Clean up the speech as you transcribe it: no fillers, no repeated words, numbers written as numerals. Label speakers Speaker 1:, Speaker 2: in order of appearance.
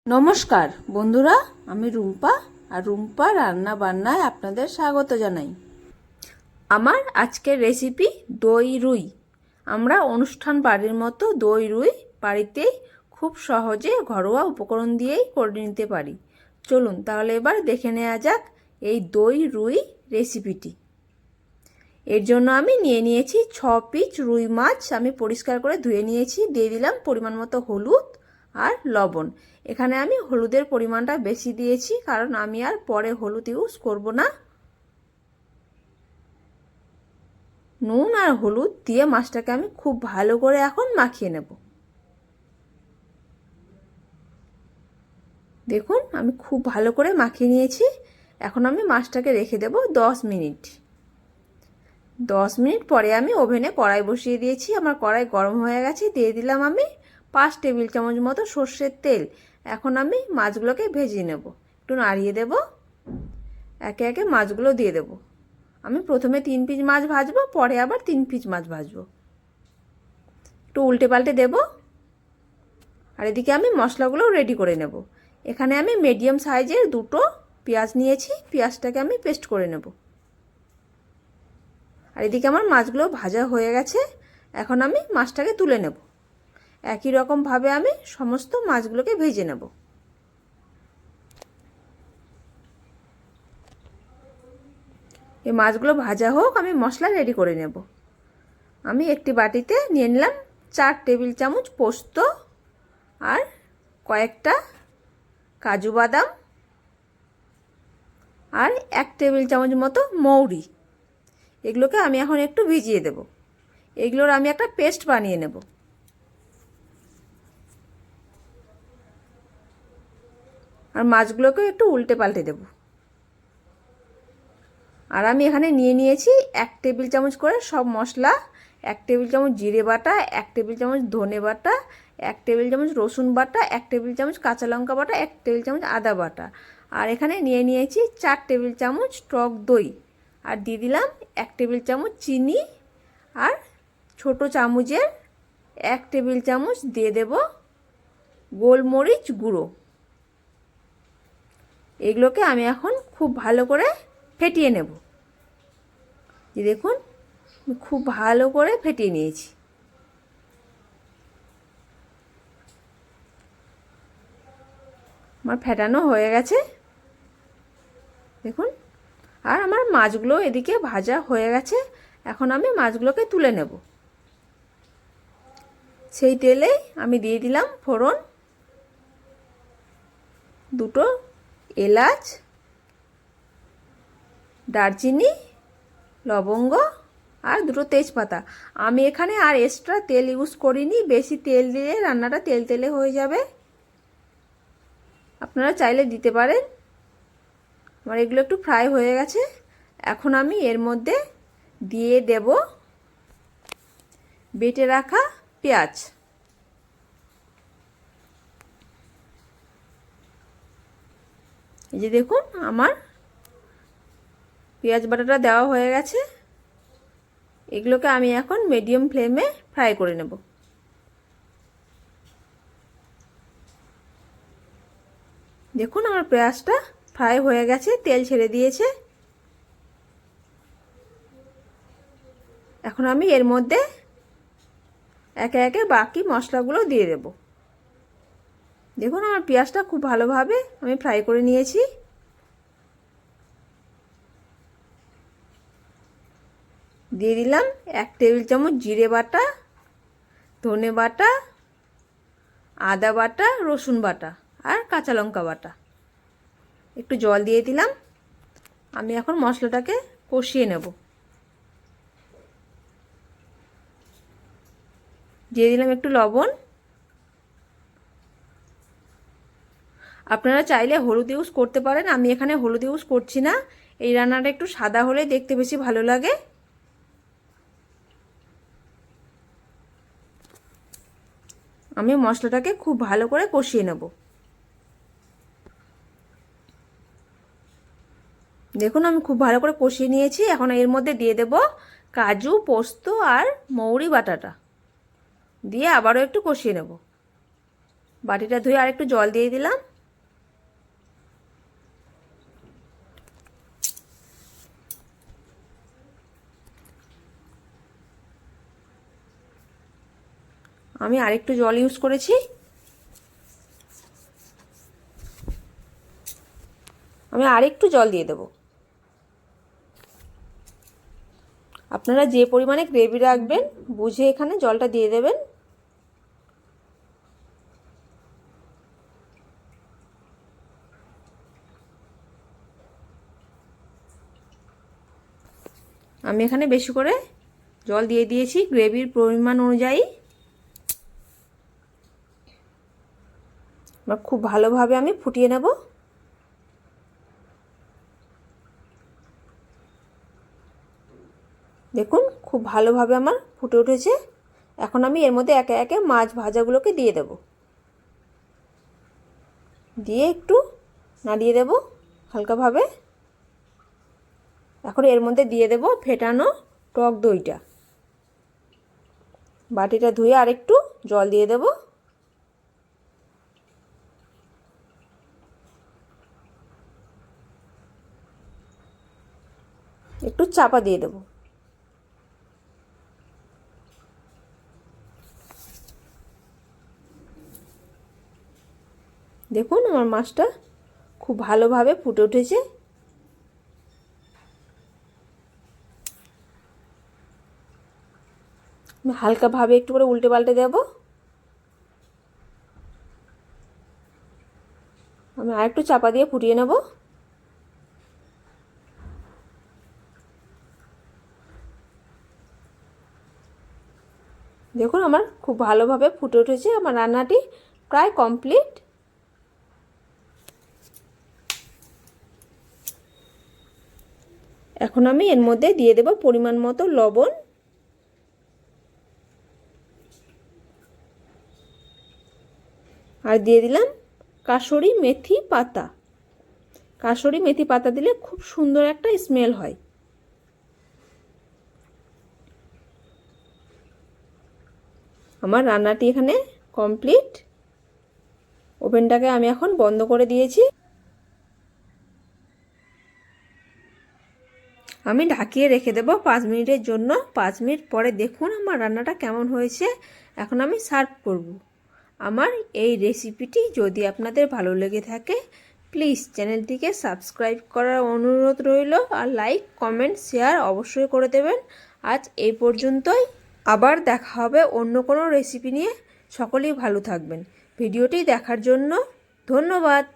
Speaker 1: নমস্কার বন্ধুরা, আমি রুম্পা আর রুম্পা রান্না বান্নায় আপনাদের স্বাগত জানাই। আমার আজকের রেসিপি দই রুই। আমরা অনুষ্ঠান বাড়ির মতো দই রুই বাড়িতেই খুব সহজে ঘরোয়া উপকরণ দিয়েই করে নিতে পারি। চলুন তাহলে এবার দেখে নেওয়া যাক এই দই রুই রেসিপিটি। এর জন্য আমি নিয়ে নিয়েছি 6 পিস রুই মাছ। আমি পরিষ্কার করে ধুয়ে নিয়েছি। দিয়ে দিলাম পরিমাণ মতো হলুদ আর লবণ। এখানে আমি হলুদের পরিমাণটা বেশি দিয়েছি, কারণ আমি আর পরে হলুদ ইউজ করব না। নুন আর হলুদ দিয়ে মাছটাকে আমি খুব ভালো করে এখন মাখিয়ে নেব। দেখুন আমি খুব ভালো করে মাখিয়ে নিয়েছি। এখন আমি মাছটাকে রেখে দেব 10 মিনিট। 10 মিনিট পরে আমি ওভেনে কড়াই বসিয়ে দিয়েছি। আমার কড়াই গরম হয়ে গেছে। দিয়ে দিলাম আমি 5 টেবিল চামচ মতো সর্ষের তেল। এখন আমি মাছগুলোকে ভেজে নেব। একটু নাড়িয়ে দেব, একে একে মাছগুলো দিয়ে দেব। আমি প্রথমে 3 পিস মাছ ভাজবো, পরে আবার 3 পিস মাছ ভাজবো। একটু উল্টে পাল্টে দেব। আর এদিকে আমি মশলাগুলো রেডি করে নেব। এখানে আমি মিডিয়াম সাইজের 2টো পেঁয়াজ নিয়েছি। পেঁয়াজটাকে আমি পেস্ট করে নেব। আর এদিকে আমার মাছগুলো ভাজা হয়ে গেছে। এখন আমি মাছটাকে তুলে নেব। একই রকমভাবে আমি সমস্ত মাছগুলোকে ভেজে নেব। এই মাছগুলো ভাজা হোক, আমি মশলা রেডি করে নেব। আমি একটি বাটিতে নিয়ে নিলাম 4 টেবিল চামচ পোস্ত আর কয়েকটা কাজু বাদাম আর 1 টেবিল চামচ মতো মৌরি। এগুলোকে আমি এখন একটু ভিজিয়ে দেব। এগুলোর আমি একটা পেস্ট বানিয়ে নেব। আর মাছগুলোকেও একটু উল্টে পাল্টে দেব। আর আমি এখানে নিয়ে নিয়েছি 1 টেবিল চামচ করে সব মশলা। 1 টেবিল চামচ জিরে বাটা, 1 টেবিল চামচ ধনে বাটা, 1 টেবিল চামচ রসুন বাটা, 1 টেবিল চামচ কাঁচা লঙ্কা বাটা, 1 টেবিল চামচ আদা বাটা। আর এখানে নিয়ে নিয়েছি 4 টেবিল চামচ টক দই। আর দিয়ে দিলাম 1 টেবিল চামচ চিনি। আর ছোট চামচের 1 টেবিল চামচ দিয়ে দেব গোলমরিচ গুঁড়ো। এগুলোকে আমি এখন খুব ভালো করে ফেটিয়ে নেব। এই দেখুন খুব ভালো করে ফেটিয়ে নিয়েছি। আমার ফেটানো হয়ে গেছে দেখুন। আর আমার মাছগুলো এদিকে ভাজা হয়ে গেছে। এখন আমি মাছগুলোকে তুলে নেব। সেই তেলে আমি দিয়ে দিলাম ফোড়ন, 2টো এলাচ, দারচিনি, লবঙ্গ আর 2টো তেজপাতা। আমি এখানে আর এক্সট্রা তেল ইউজ করিনি। বেশি তেল দিলে রান্নাটা তেল তেলে হয়ে যাবে। আপনারা চাইলে দিতে পারেন। আমার এগুলো একটু ফ্রাই হয়ে গেছে। এখন আমি এর মধ্যে দিয়ে দেব বেটে রাখা পেঁয়াজ। এই যে দেখুন আমার পেঁয়াজ বাটাটা দেওয়া হয়ে গেছে। এগুলোকে আমি এখন মিডিয়াম ফ্লেমে ফ্রাই করে নেব। দেখুন আমার পেঁয়াজটা ফ্রাই হয়ে গেছে, তেল ছেড়ে দিয়েছে। এখন আমি এর মধ্যে একে একে বাকি মশলাগুলো দিয়ে দেব। দেখুন আমার পেঁয়াজটা খুব ভালোভাবে আমি ফ্রাই করে নিয়েছি। দিয়ে দিলাম 1 টেবিল চামচ জিরে বাটা, ধনে বাটা, আদা বাটা, রসুন বাটা আর কাঁচা লঙ্কা বাটা। একটু জল দিয়ে দিলাম। আমি এখন মশলাটাকে কষিয়ে নেব। দিয়ে দিলাম একটু লবণ। আপনারা চাইলে হলুদ ইউজ করতে পারেন। আমি এখানে হলুদ ইউজ করছি না। এই রান্নাটা একটু সাদা হলে দেখতে বেশি ভালো লাগে। আমি মশলাটাকে খুব ভালো করে কষিয়ে নেব। দেখুন আমি খুব ভালো করে কষিয়ে নিয়েছি। এখন এর মধ্যে দিয়ে দেব কাজু, পোস্ত আর মৌরি বাটাটা। দিয়ে আবারও একটু কষিয়ে নেব। বাটিটা ধুয়ে আর একটু জল দিয়ে দিলাম। আমি আরেকটু জল ইউজ করেছি। আমি আরেকটু জল দিয়ে দেব। আপনারা যে পরিমাণে গ্রেভি রাখবেন বুঝে এখানে জলটা দিয়ে দেবেন। আমি এখানে বেশি করে জল দিয়ে দিয়েছি গ্রেভির পরিমাণ অনুযায়ী। খুব ভালোভাবে আমি ফুটিয়ে নেব। দেখুন খুব ভালোভাবে আমার ফুটে উঠেছে। এখন আমি এর মধ্যে একে একে মাছ ভাজাগুলোকে দিয়ে দেব। দিয়ে একটু নাড়িয়ে দেব হালকাভাবে। এখন এর মধ্যে দিয়ে দেব ফেটানো টক দইটা। বাটিটা ধুয়ে আরেকটু জল দিয়ে দেব। একটু চাপা দিয়ে দেব। দেখুন আমার মাছটা খুব ভালোভাবে ফুটে উঠেছে। হালকাভাবে একটু করে উল্টে পাল্টে দেব। আমি আরেকটু চাপা দিয়ে ফুটিয়ে নেব। দেখুন আমার খুব ভালোভাবে ফুটে উঠেছে। আমার রান্নাটি প্রায় কমপ্লিট। এখন আমি এর মধ্যে দিয়ে দেব পরিমাণ মতো লবণ। আর দিয়ে দিলাম কাসুরি মেথি পাতা। কাসুরি মেথি পাতা দিলে খুব সুন্দর একটা স্মেল হয়। আমার রান্নাটি এখানে কমপ্লিট। ওভেনটাকে আমি এখন বন্ধ করে দিয়েছি। আমি ঢাকিয়ে রেখে দেব 5 মিনিটের জন্য। 5 মিনিট পরে দেখুন আমার রান্নাটা কেমন হয়েছে। এখন আমি সার্ভ করব। আমার এই রেসিপিটি যদি আপনাদের ভালো লেগে থাকে প্লিজ চ্যানেলটিকে সাবস্ক্রাইব করার অনুরোধ রইল। আর লাইক কমেন্ট শেয়ার অবশ্যই করে দেবেন। আজ এই পর্যন্তই। আবার দেখা হবে অন্য কোনো রেসিপি নিয়ে। সকলেই ভালো থাকবেন। ভিডিওটি দেখার জন্য ধন্যবাদ।